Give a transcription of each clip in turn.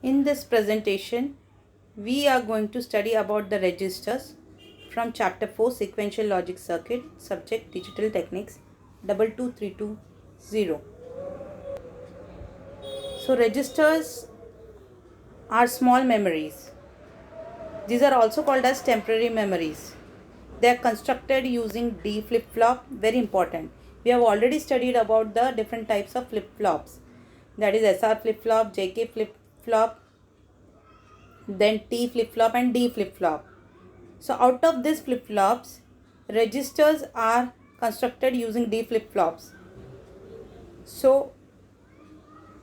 In this presentation, we are going to study about the registers from chapter 4 sequential logic circuit, subject digital techniques 22320. So registers are small memories. These are also called as temporary memories. They are constructed using D flip-flop, very important. We have already studied about the different types of flip-flops, that is SR flip-flop, JK flip-flop, then T flip-flop and D flip-flop. So out of these flip-flops, registers are constructed using D flip-flops. So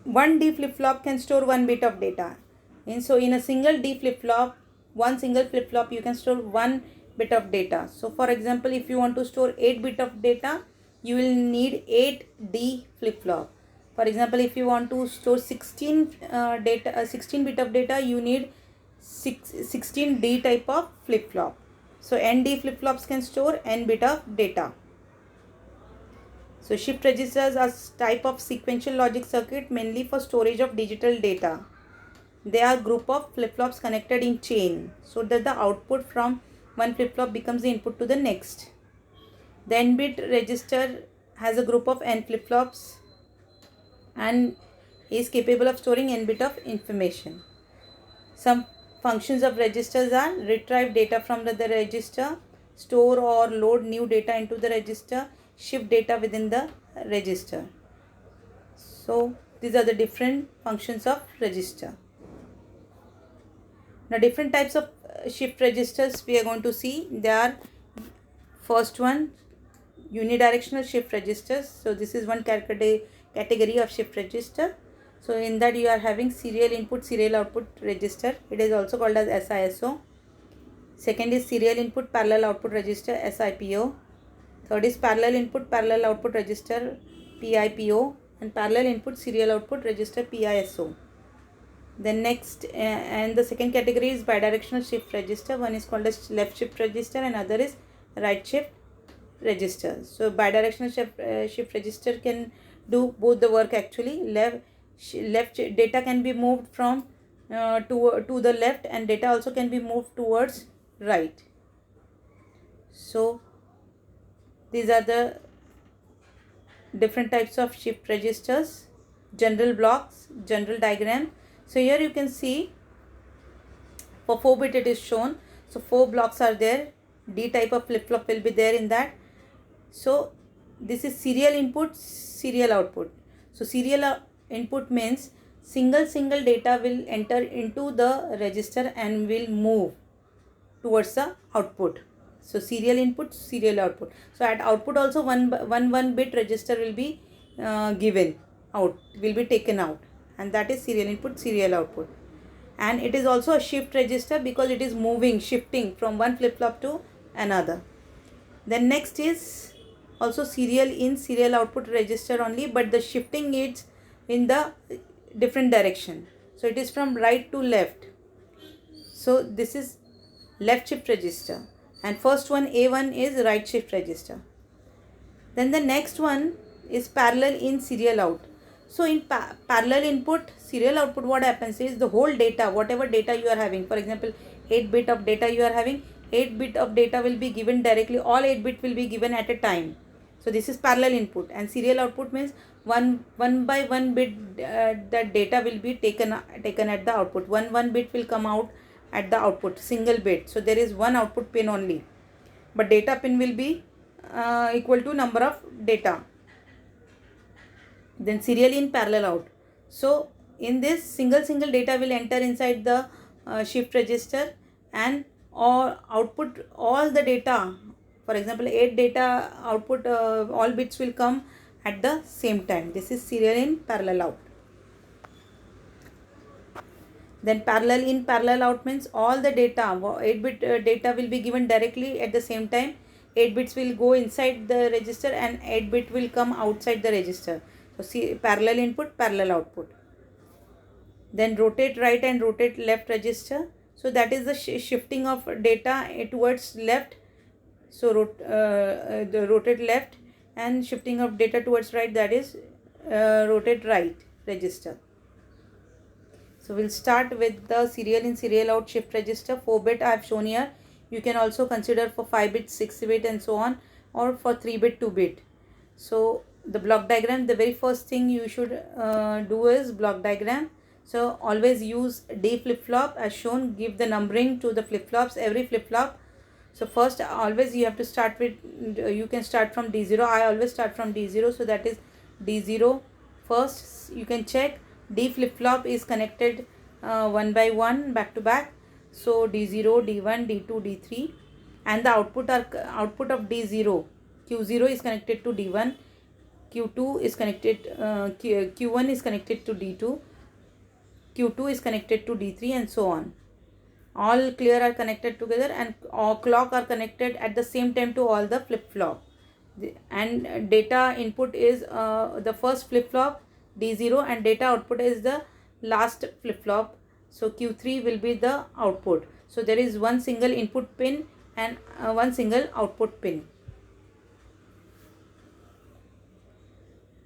one D flip-flop can store 1 bit of data. And so in a single D flip-flop, one single flip-flop, you can store 1 bit of data. So for example, if you want to store 8 bit of data, you will need 8 D flip-flop. For example, if you want to store 16 bit of data, you need 16 D type of flip-flop. So n D flip-flops can store n bit of data. So shift registers are type of sequential logic circuit mainly for storage of digital data. They are group of flip-flops connected in chain so that the output from one flip-flop becomes the input to the next. The n-bit register has a group of n flip-flops and is capable of storing n bit of information. Some functions of registers are retrieve data from the register, store or load new data into the register, shift data within the register. So these are the different functions of register. Now different types of shift registers we are going to see. They are, first one, unidirectional shift registers. So this is one category of shift register. So in that you are having serial input, serial output register. It is also called as SISO. Second is serial input, parallel output register, SIPO. Third is parallel input, parallel output register, PIPO. And parallel input, serial output register, PISO. Then next, and the second category is bidirectional shift register. One is called as left shift register and other is right shift register. So bidirectional shift register can do both the work actually. Left data can be moved from to the left, and data also can be moved towards right. So these are the different types of shift registers, general blocks, general diagram. So here you can see for 4-bit it is shown. So 4 blocks are there. D type of flip-flop will be there in that. So this is serial input, serial output. So serial input means single data will enter into the register and will move towards the output. So serial input, serial output. So at output also one bit register will be given out, will be taken out, and that is serial input, serial output. And it is also a shift register because it is moving, shifting from one flip-flop to another. Then next is also serial in, serial output register only, but the shifting is in the different direction. So it is from right to left. So this is left shift register, and first one, A1, is right shift register. Then the next one is parallel in, serial out. So in parallel input, serial output, what happens is the whole data, whatever data you are having, for example 8 bit of data you are having, 8 bit of data will be given directly, all 8 bit will be given at a time. So this is parallel input. And serial output means one by one bit that data will be taken at the output. One bit will come out at the output, single bit. So there is one output pin only, but data pin will be equal to number of data. Then serial in, parallel out. So in this, single data will enter inside the shift register, and all output, all the data, for example 8 data output, all bits will come at the same time. This is serial in, parallel out. Then parallel in, parallel out means all the data, 8-bit data will be given directly at the same time. 8 bits will go inside the register and 8 bit will come outside the register. So see, parallel input, parallel output. Then rotate right and rotate left register. So that is the shifting of data towards left. So the rotate left, and shifting of data towards right, that is rotate right register. So we'll start with the serial in serial out shift register. 4-bit I have shown here. You can also consider for 5-bit, 6-bit and so on, or for 3-bit, 2-bit. So the block diagram, the very first thing you should do is block diagram. So always use D flip-flop as shown. Give the numbering to the flip-flops, every flip-flop. So first always you have to start with, you can start from D0. I always start from D0. So that is D0 first. You can check D flip-flop is connected one by one, back to back. So D0, D1, D2, D3, and the output of D0. Q0 is connected to D1, Q2 is connected, Q1 is connected to D2, Q2 is connected to D3 and so on. All clear are connected together, and all clock are connected at the same time to all the flip-flop. And data input is the first flip-flop D0, and data output is the last flip-flop. So Q3 will be the output. So there is one single input pin and one single output pin.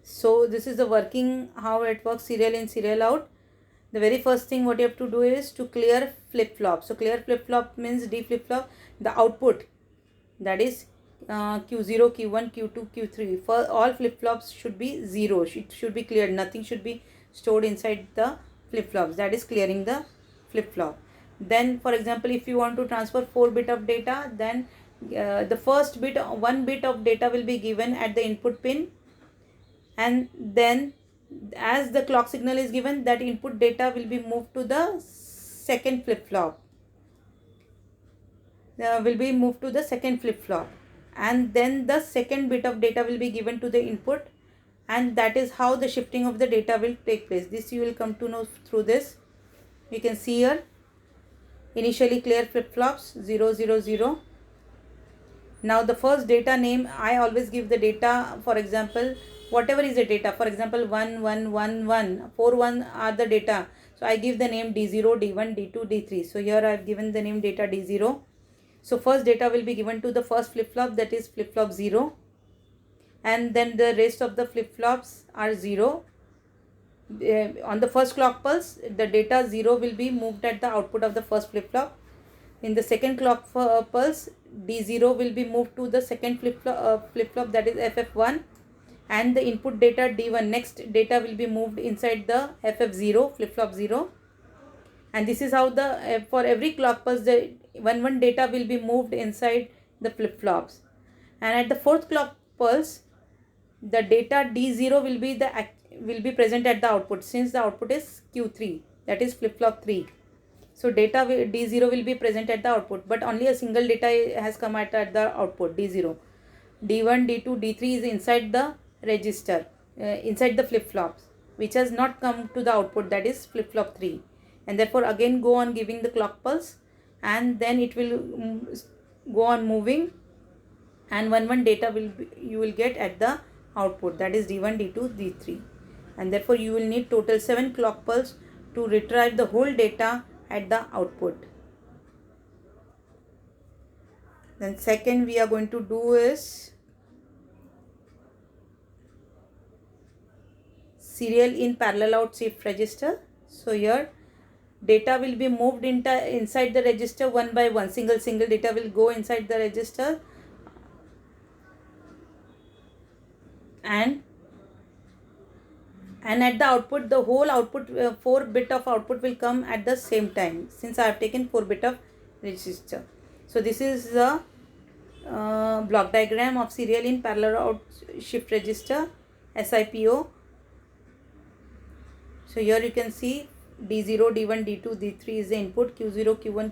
So this is the working, how it works, serial in serial out. The very first thing what you have to do is to clear flip-flop. So clear flip-flop means D flip-flop, the output, that is Q0, Q1, Q2, Q3. For all flip-flops should be 0. It should be cleared. Nothing should be stored inside the flip-flops. That is clearing the flip-flop. Then for example, if you want to transfer 4-bit of data, then the first bit, 1 bit of data will be given at the input pin, and then as the clock signal is given, that input data will be moved to the second flip-flop. And then the second bit of data will be given to the input, and that is how the shifting of the data will take place. This you will come to know through this. You can see here, initially clear flip-flops 0, 0, 0. Now the first data name, I always give the data, for example, whatever is the data, for example 1, 1, 1, 1, 4 1 are the data. So I give the name D0, D1, D2, D3. So here I have given the name data D0. So first data will be given to the first flip-flop, that is flip-flop 0. And then the rest of the flip-flops are 0. On the first clock pulse, the data 0 will be moved at the output of the first flip-flop. In the second clock pulse, D0 will be moved to the second flip-flop, that is FF1. And the input data D1, next data will be moved inside the FF0, flip-flop 0. And this is how the for every clock pulse, the one data will be moved inside the flip-flops. And at the fourth clock pulse, the data D0 will be present at the output, since the output is Q3, that is flip-flop 3. So data D0 will be present at the output, but only a single data has come at the output, D0. D1, D2, D3 is inside the register, inside the flip-flops, which has not come to the output, that is flip-flop 3. And therefore again go on giving the clock pulse, and then it will go on moving, and one data you will get at the output, that is D1, D2, D3. And therefore you will need total 7 clock pulse to retrieve the whole data at the output. Then second we are going to do is serial in parallel out shift register. So here data will be moved inside the register one by one. Single data will go inside the register, and at the output, the whole output, 4-bit of output will come at the same time, since I have taken 4-bit of register. So this is the block diagram of serial in parallel out shift register, SIPO. So here you can see D0, D1, D2, D3 is the input, Q0, Q1,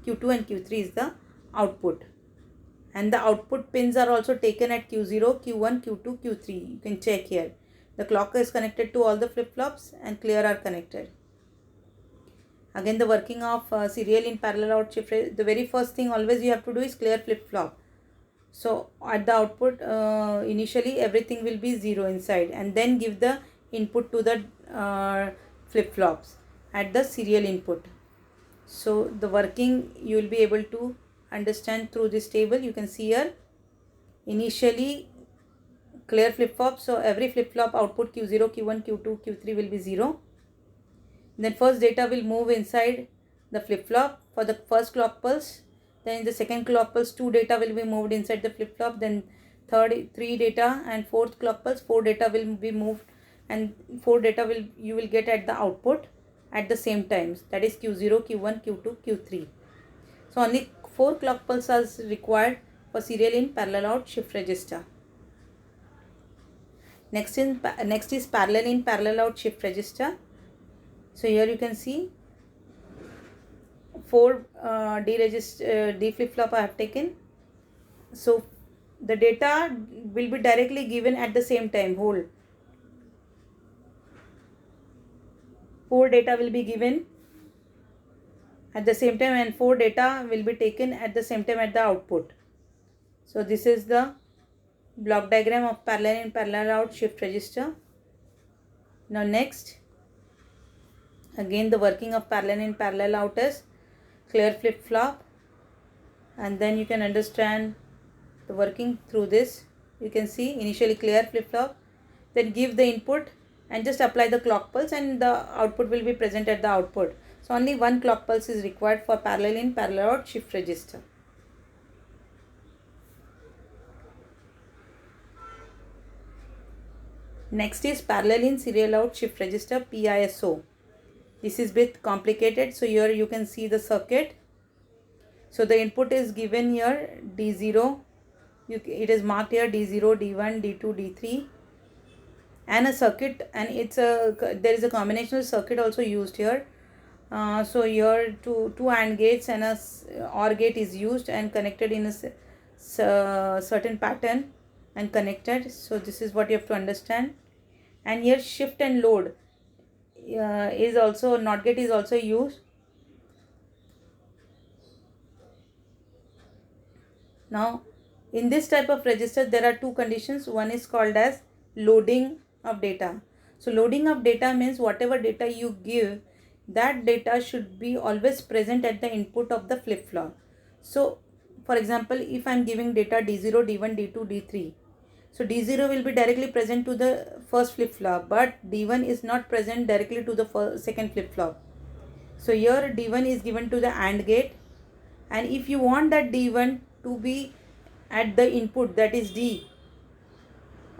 Q2 and Q3 is the output. And the output pins are also taken at Q0, Q1, Q2, Q3. You can check here. The clock is connected to all the flip-flops, and clear are connected. Again, the working of serial in parallel out shift, the very first thing always you have to do is clear flip-flop. So at the output, initially everything will be 0 inside, and then give the input to the flip-flops at the serial input. So the working you will be able to understand through this table. You can see here, initially clear flip-flop, so every flip-flop output Q0, Q1, Q2, Q3 will be 0. Then first data will move inside the flip-flop for the first clock pulse. Then in the second clock pulse, 2 data will be moved inside the flip-flop. Then third, 3 data, and fourth clock pulse, 4 data will be moved, and 4 data you will get at the output at the same times. That is Q0, Q1, Q2, Q3. So only 4 clock pulses are required for serial in parallel out shift register. Next is parallel in parallel out shift register. So here you can see 4 D flip flop I have taken. So the data will be directly given at the same time. Hold. 4 data will be given at the same time, and 4 data will be taken at the same time at the output. So this is the block diagram of parallel in parallel out shift register. Now next, again the working of parallel in parallel out is clear flip flop, and then you can understand the working through this. You can see initially clear flip flop, then give the input and just apply the clock pulse, and the output will be present at the output. So only 1 clock pulse is required for parallel in parallel out shift register. Next is parallel in serial out shift register, PISO. This is a bit complicated. So here you can see the circuit. So the input is given here D0. It is marked here D0, D1, D2, D3, and a circuit, and there is a combinational circuit also used here. So here two AND gates and a OR gate is used and connected in a certain pattern and connected. So this is what you have to understand. And here shift and load is also, NOT gate is also used. Now in this type of register there are 2 conditions. One is called as loading of data. So loading of data means whatever data you give, that data should be always present at the input of the flip flop. So for example, if I am giving data D0, D1, D2, D3, so D0 will be directly present to the first flip flop, but D1 is not present directly to the second flip flop. So here D1 is given to the AND gate, and if you want that D1 to be at the input, that is D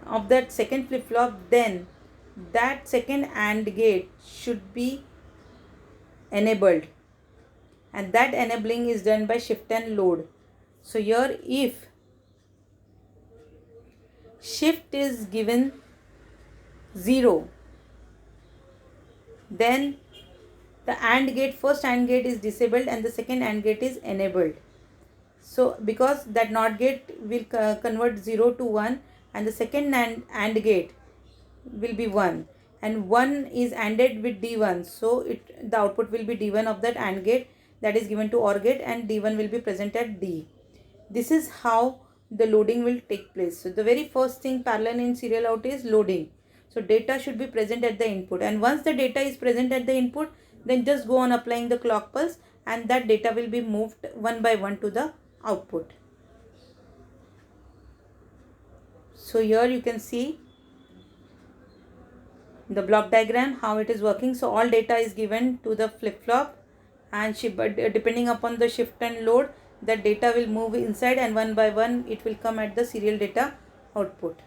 of that second flip flop, then that second AND gate should be enabled, and that enabling is done by shift and load. So here if shift is given 0, then the AND gate, first AND gate is disabled and the second AND gate is enabled. So because that NOT gate will convert 0 to 1, and the second AND gate will be 1, and 1 is ANDed with D1, so the output will be D1 of that AND gate, that is given to OR gate, and D1 will be present at D. This is how the loading will take place. So the very first thing parallel in serial out is loading. So data should be present at the input, and once the data is present at the input, then just go on applying the clock pulse, and that data will be moved one by one to the output. So here you can see the block diagram how it is working. So all data is given to the flip flop, and depending upon the shift and load, that data will move inside, and one by one it will come at the serial data output.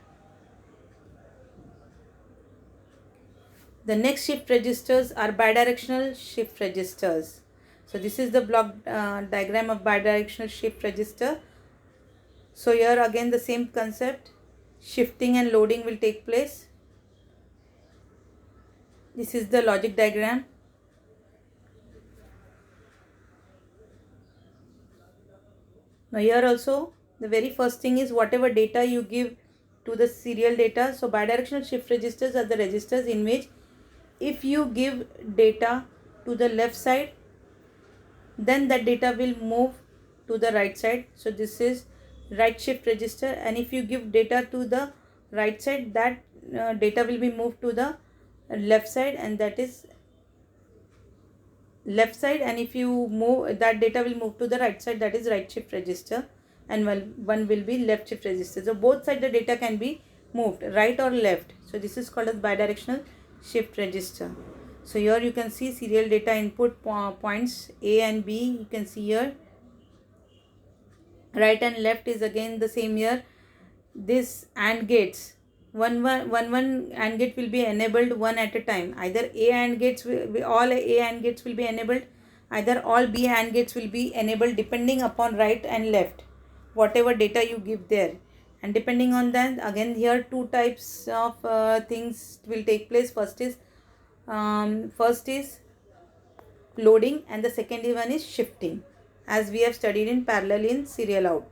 The next shift registers are bidirectional shift registers. So this is the block diagram of bidirectional shift register. So here again the same concept, shifting and loading will take place. This is the logic diagram. Now here also the very first thing is whatever data you give to the serial data. So bidirectional shift registers are the registers in which if you give data to the left side, then that data will move to the right side. So this is right shift register, and if you give data to the right side, that data will be moved to the left side, and that is left side, and if you move that data will move to the right side, that is right shift register, and one will be left shift register. So both sides the data can be moved, right or left. So this is called as bidirectional shift register. So here you can see serial data input points A and B. You can see here right and left is again the same here. This AND gates, one AND gate will be enabled one at a time. Either A AND gates all A AND gates will be enabled, either all B AND gates will be enabled, depending upon right and left, whatever data you give there. And depending on that, again here two types of things will take place. First is loading, and the second one is shifting, as we have studied in parallel in serial out.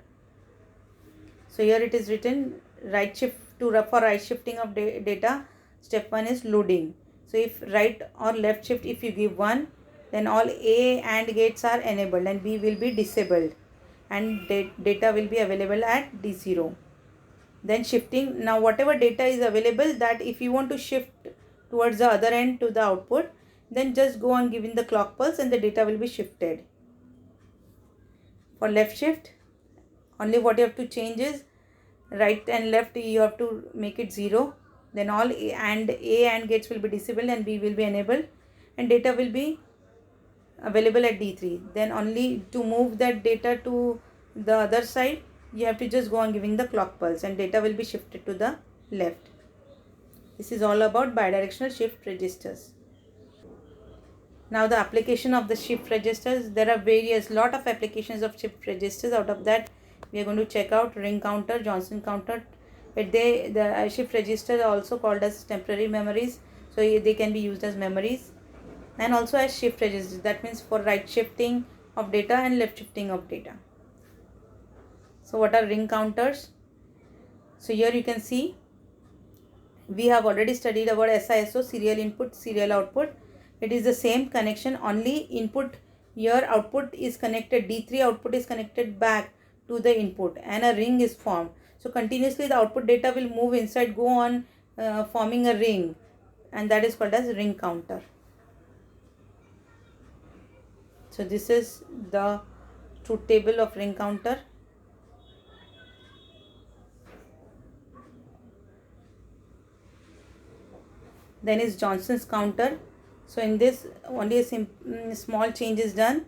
So here it is written right shift for right shifting of data. Step 1 is loading. So if right or left shift, if you give 1, then all A AND gates are enabled and B will be disabled, and data will be available at D0. Then shifting, now whatever data is available, that if you want to shift towards the other end to the output, then just go on giving the clock pulse and the data will be shifted. For left shift, only what you have to change is right and left, you have to make it 0. Then all A AND gates will be disabled and B will be enabled, and data will be available at D3. Then only to move that data to the other side, you have to just go on giving the clock pulse and data will be shifted to the left. This is all about bidirectional shift registers. Now the application of the shift registers, there are lot of applications of shift registers. Out of that, we are going to check out ring counter, Johnson counter. But the shift registers are also called as temporary memories, so they can be used as memories, and also as shift registers. That means for right shifting of data and left shifting of data. So what are ring counters? So here you can see we have already studied about SISO, serial input, serial output. It is the same connection, only input here output is connected, D3 output is connected back to the input and a ring is formed. So continuously the output data will move inside, go on forming a ring, and that is called as ring counter. So this is the truth table of ring counter. Then is Johnson's counter. So in this only a small change is done.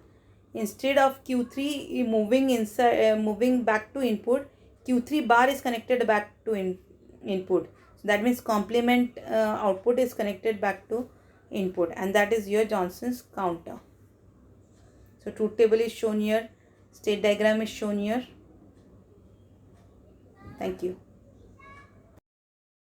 Instead of Q3 moving inside, moving back to input, Q3 bar is connected back to input. So that means complement output is connected back to input, and that is your Johnson's counter. So truth table is shown here, state diagram is shown here. Thank you.